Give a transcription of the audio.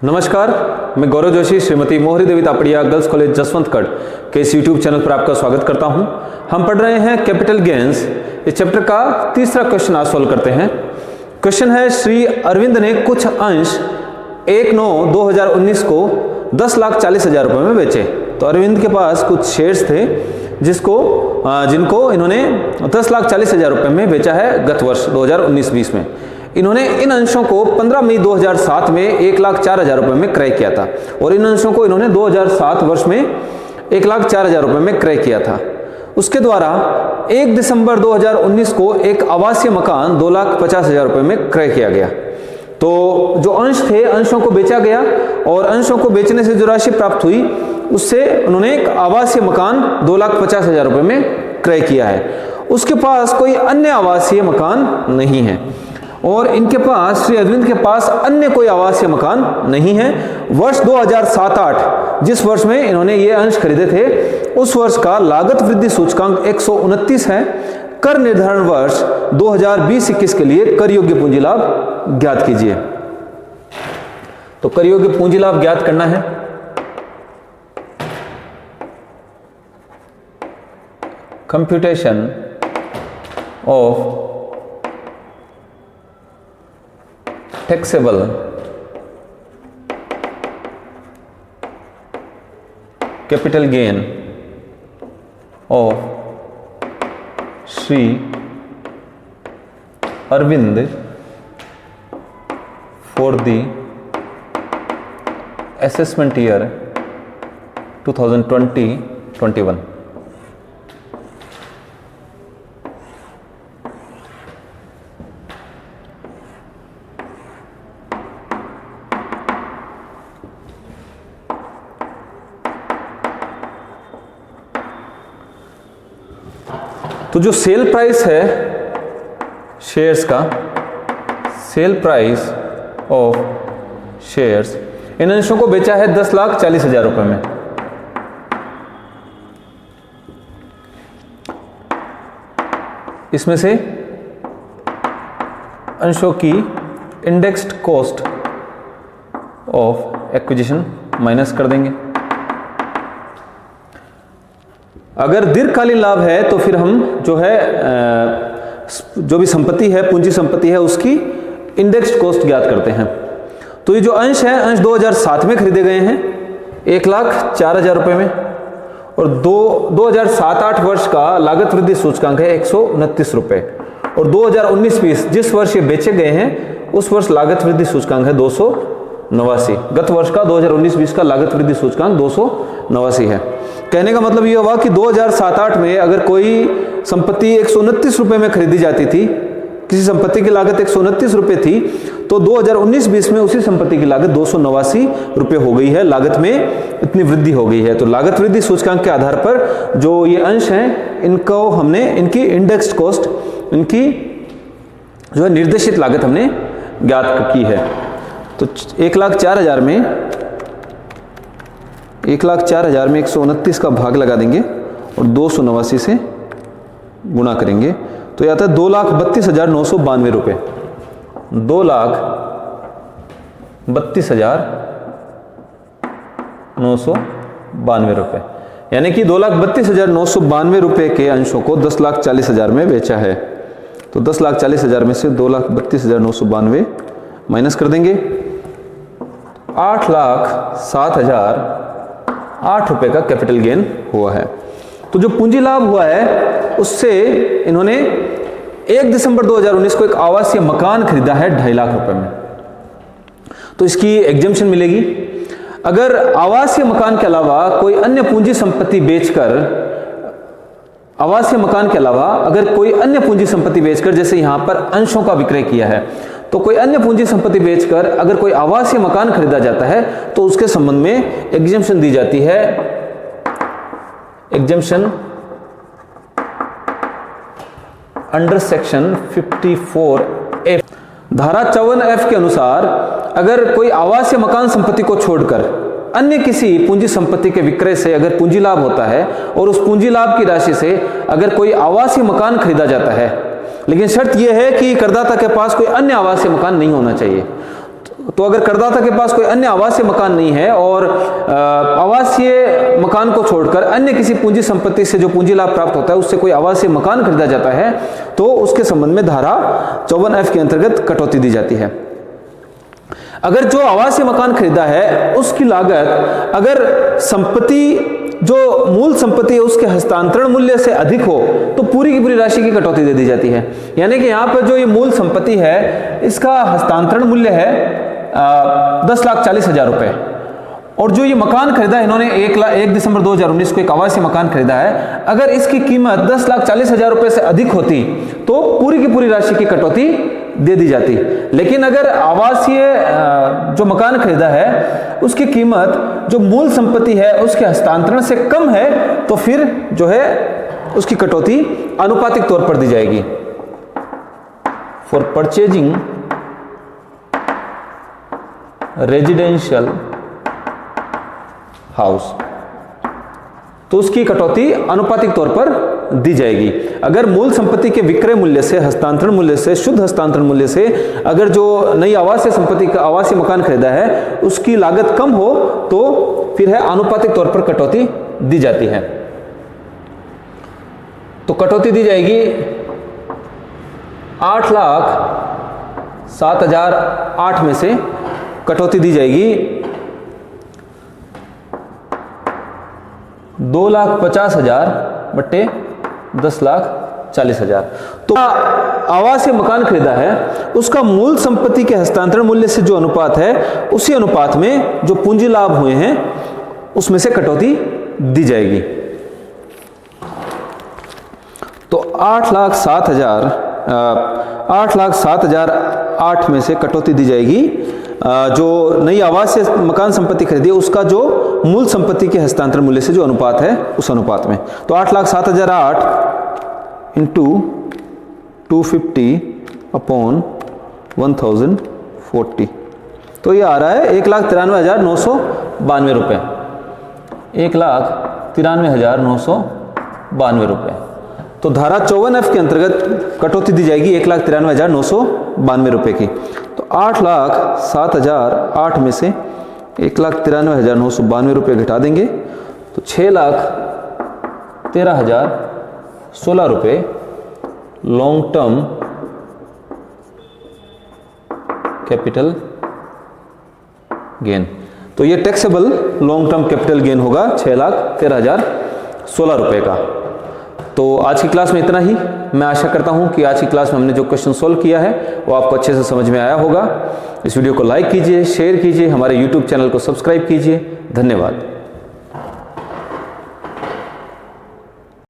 नमस्कार, मैं गौरव जोशी श्रीमती मोहरी देवी तापड़िया गर्ल्स कॉलेज जसवंतगढ़ के इस यूट्यूब चैनल पर आपका स्वागत करता हूं। हम पढ़ रहे हैं कैपिटल गेन्स। इस चैप्टर का तीसरा क्वेश्चन आज सॉल्व करते हैं। क्वेश्चन है, श्री अरविंद ने कुछ अंश 1/9/2019 को 10,40,000 रुपये में बेचे। तो अरविंद के पास कुछ शेयर्स थे जिनको इन्होंने 10,40,000 रुपये में बेचा है गत वर्ष 2019-20 में। इन्होंने इन अंशों को 15 मई 2007 में 1,04,000 रुपये में क्रय किया था और इन अंशों को इन्होंने 2007 वर्ष में 1,04,000 रुपये में क्रय किया था। उसके द्वारा 1 दिसंबर 2019 को एक आवासीय मकान 2,50,000 रुपये में क्रय किया गया। तो जो अंश थे, अंशों को बेचा गया और अंशों को बेचने से जो राशि प्राप्त हुई उससे उन्होंने एक आवासीय मकान 2,50,000 रुपये में क्रय किया है। उसके पास कोई अन्य आवासीय मकान नहीं है और इनके पास, श्री अरविंद के पास अन्य कोई आवासीय मकान नहीं है। वर्ष 2007-08 जिस वर्ष में इन्होंने ये अंश खरीदे थे उस वर्ष का लागत वृद्धि सूचकांक 129 है। कर निर्धारण वर्ष 2020-21 के लिए कर योग्य पूंजी लाभ ज्ञात कीजिए। तो कर योग्य पूंजी लाभ ज्ञात करना है। Computation of taxable capital gain of Shri Arvind for the assessment year 2020-21। तो जो सेल प्राइस है शेयर्स का, सेल प्राइस ऑफ शेयर्स, इन अंशों को बेचा है 10,40,000 रुपये में। इसमें से अंशों की indexed cost of acquisition minus कर देंगे। अगर दीर्घकालीन लाभ है तो फिर हम जो है जो भी संपत्ति है, पूंजी संपत्ति है, उसकी इंडेक्स्ड कॉस्ट ज्ञात करते हैं। तो ये जो अंश है, अंश 2007 में खरीदे गए हैं 1,04,000 रुपये में और 2007-08 वर्ष का लागत वृद्धि सूचकांक है 129 रुपये और 2019-20 जिस वर्ष ये बेचे गए हैं उस वर्ष लागत वृद्धि सूचकांक है 289। गत वर्ष का 2019-20 का लागत वृद्धि सूचकांक 289 है। कहने का मतलब ये हुआ कि 2007-08 में अगर कोई संपत्ति 129 रुपये में खरीदी जाती थी, किसी संपत्ति की लागत 129 रुपये थी, तो 2019-20 में उसी संपत्ति की लागत 289 रुपये हो गई है। लागत में इतनी वृद्धि हो गई है। तो लागत वृद्धि सूचकांक के आधार पर जो ये अंश हैं इनको हमने, इनकी इंडेक्स्ड कॉस्ट, इनकी जो है निर्देशित लागत हमने ज्ञात की है। तो 1,04,000 में 129 का भाग लगा देंगे और 289 से गुणा करेंगे तो यह आता है 2,32,992 रुपये। 2,32,992 रुपये, यानी कि 2,32,992 रुपये के अंशों को 10,40,000 में बेचा है। तो 10,40,000 में से 2,32,992 माइनस कर देंगे, 8,07,008 रुपये का कैपिटल गेन हुआ है। तो जो पूंजी लाभ हुआ है उससे इन्होंने 1 दिसंबर 2019 को एक आवासीय मकान खरीदा है 2.5 लाख रुपए में। तो इसकी एग्जम्पशन मिलेगी। अगर आवासीय मकान के अलावा कोई अन्य पूंजी संपत्ति बेचकर, आवासीय मकान के अलावा अगर कोई अन्य पूंजी संपत्ति बेचकर, जैसे यहां पर अंशों का विक्रय किया है, तो कोई अन्य पूंजी संपत्ति बेचकर अगर कोई आवासीय मकान खरीदा जाता है तो उसके संबंध में एग्जम्पशन दी जाती है। एग्जम्पशन अंडर सेक्शन 54F, धारा 54F के अनुसार अगर कोई आवासीय मकान संपत्ति को छोड़कर अन्य किसी पूंजी संपत्ति के विक्रय से अगर पूंजी लाभ होता है और उस पूंजी लाभ की राशि से अगर कोई आवासीय मकान खरीदा जाता है, लेकिन शर्त यह है कि करदाता के पास कोई अन्य आवासीय मकान नहीं होना चाहिए। तो अगर करदाता के पास कोई अन्य आवासीय मकान नहीं है और आवासीय मकान को छोड़कर अन्य किसी पूंजी संपत्ति से जो पूंजी लाभ प्राप्त होता है उससे कोई आवासीय मकान खरीदा जाता है तो उसके संबंध में धारा 54F के अंतर्गत कटौती दी जाती है। अगर जो आवासीय मकान खरीदा है उसकी लागत अगर संपत्ति जो मूल संपत्ति है उसके हस्तांतरण मूल्य से अधिक हो तो पूरी की पूरी राशि की कटौती दे दी जाती है। यानी कि यहाँ पर जो ये मूल संपत्ति है इसका हस्तांतरण मूल्य है 10,40,000 रुपए और जो ये मकान खरीदा है इन्होंने 1 दिसंबर 2019 को एक आवासीय मकान खरीदा है, अगर इसकी कीमत 10,40,000 रुपए से अधिक होती तो पूरी की पूरी राशि की कटौती दे दी जाती। लेकिन अगर आवासीय जो मकान खरीदा है उसकी कीमत जो मूल संपत्ति है उसके हस्तांतरण से कम है तो फिर जो है उसकी कटौती आनुपातिक तौर पर दी जाएगी। फॉर परचेजिंग रेजिडेंशियल हाउस तो उसकी कटौती आनुपातिक तौर पर दी जाएगी। अगर मूल संपत्ति के विक्रय मूल्य से, हस्तांतरण मूल्य से, शुद्ध हस्तांतरण मूल्य से अगर जो नई आवासीय संपत्ति का आवासीय मकान खरीदा है उसकी लागत कम हो तो फिर है आनुपातिक तौर पर कटौती दी जाती है। तो कटौती दी जाएगी 8,07,008 में से कटौती दी जाएगी 2,50,000 बट्टे 10,40,000। तो आवासीय मकान खरीदा है उसका मूल संपत्ति के हस्तांतरण मूल्य से जो अनुपात है उसी अनुपात में जो पूंजी लाभ हुए हैं उसमें से कटौती दी जाएगी। तो 8,07,008 में से कटौती दी जाएगी जो नई आवासीय मकान संपत्ति खरीदी है उसका जो मूल संपत्ति के हस्तांतरण मूल्य से जो अनुपात है उस अनुपात में। तो 8,07,008 इंटू 250 अपॉन 1040 तो ये आ रहा है 1,93,992 रुपये, 1,93,992 रुपये। तो धारा 54F के अंतर्गत कटौती दी जाएगी 1,93,992 रुपये की। तो 8,07,008 में से 1,93,992 रुपये घटा देंगे तो 6,13,016 रुपये लॉन्ग टर्म कैपिटल गेन। तो ये taxable long term capital gain होगा 6,13,016 रुपये का। तो आज की क्लास में इतना ही। मैं आशा करता हूं कि आज की क्लास में हमने जो क्वेश्चन सोल्व किया है वो आपको अच्छे से समझ में आया होगा। इस वीडियो को लाइक कीजिए, शेयर कीजिए, हमारे YouTube चैनल को सब्सक्राइब कीजिए। धन्यवाद।